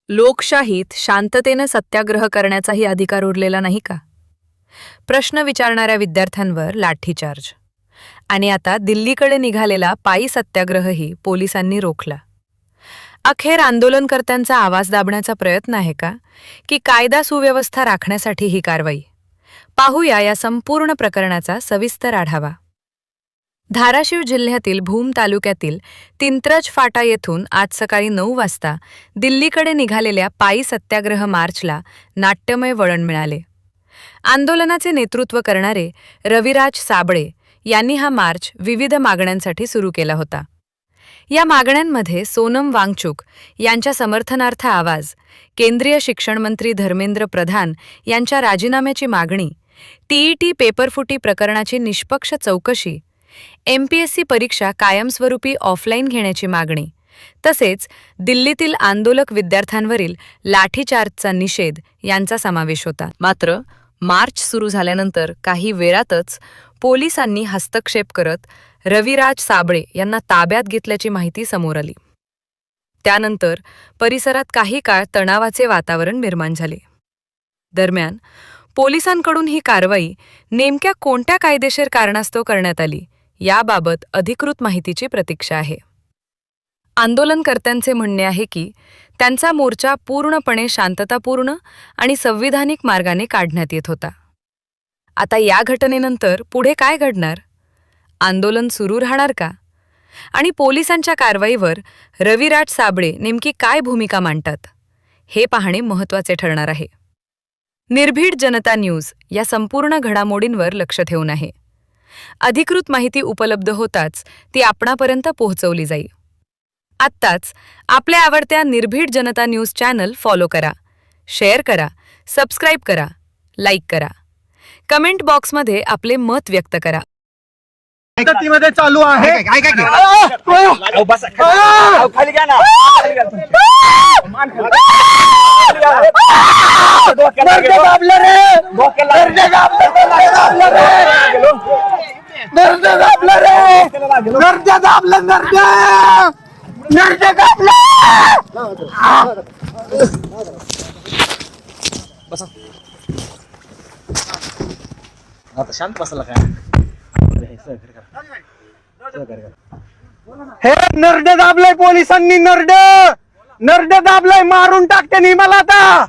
लोकशाहीत शांततेनं सत्याग्रह करण्याचाही अधिकार उरलेला नाही का? प्रश्न विचारणाऱ्या विद्यार्थ्यांवर लाठीचार्ज. आणि आता दिल्लीकडे निघालेला पायी सत्याग्रहही पोलिसांनी रोखला. अखेर आंदोलनकर्त्यांचा आवाज दाबण्याचा प्रयत्न आहे का, की कायदा सुव्यवस्था राखण्यासाठी ही कारवाई? पाहूया या संपूर्ण प्रकरणाचा सविस्तर आढावा. धाराशिव जिल्ह्यातील भूम तालुक्यातील तिंत्रज फाटा येथून आज सकाळी 9 वाजता दिल्लीकडे निघालेल्या पायी सत्याग्रह मार्चला नाट्यमय वळण मिळाले. आंदोलनाचे नेतृत्व करणारे रविराज साबळे यांनी हा मार्च विविध मागण्यांसाठी सुरू केला होता. या मागण्यांमध्ये सोनम वांगचुक यांच्या समर्थनार्थ आवाज, केंद्रीय शिक्षण मंत्री धर्मेंद्र प्रधान यांच्या राजीनाम्याची मागणी, टीईटी पेपरफुटी प्रकरणाची निष्पक्ष चौकशी, एमपीएससी परीक्षा कायमस्वरूपी ऑफलाईन घेण्याची मागणी, तसेच दिल्लीतील आंदोलक विद्यार्थ्यांवरील लाठीचार्जचा निषेध यांचा समावेश होता. मात्र मार्च सुरू झाल्यानंतर काही वेळातच पोलिसांनी हस्तक्षेप करत रविराज साबळे यांना ताब्यात घेतल्याची माहिती समोर आली. त्यानंतर परिसरात काही काळ तणावाचे वातावरण निर्माण झाले. दरम्यान पोलिसांकडून ही कारवाई नेमक्या कोणत्या कायदेशीर कारणास्तव करण्यात आली याबाबत अधिकृत माहितीची प्रतीक्षा आहे. आंदोलनकर्त्यांचे म्हणणे आहे की त्यांचा मोर्चा पूर्णपणे शांततापूर्ण आणि संविधानिक मार्गाने काढण्यात येत होता. आता या घटनेनंतर पुढे काय घडणार? आंदोलन सुरू राहणार का? आणि पोलिसांच्या कारवाईवर रविराज साबळे नेमकी काय भूमिका मांडतात, हे पाहणे महत्त्वाचे ठरणार आहे. निर्भीड जनता न्यूज या संपूर्ण घडामोडींवर लक्ष ठेवून आहे. अधिकृत माहिती उपलब्ध होताच ती आपणापर्यंत पोहोचवली जाईल. आत्ताच आपल्या आवडत्या निर्भीड जनता न्यूज चॅनल फॉलो करा, शेअर करा, सबस्क्राईब करा, लाईक करा. कमेंट बॉक्समध्ये आपले मत व्यक्त करा. मध्ये चालू आहे. आता शांत बसला काय? हे नरड दाबलंय पोलिसांनी. नरड दाबलंय. मारून टाकते नि मला आता.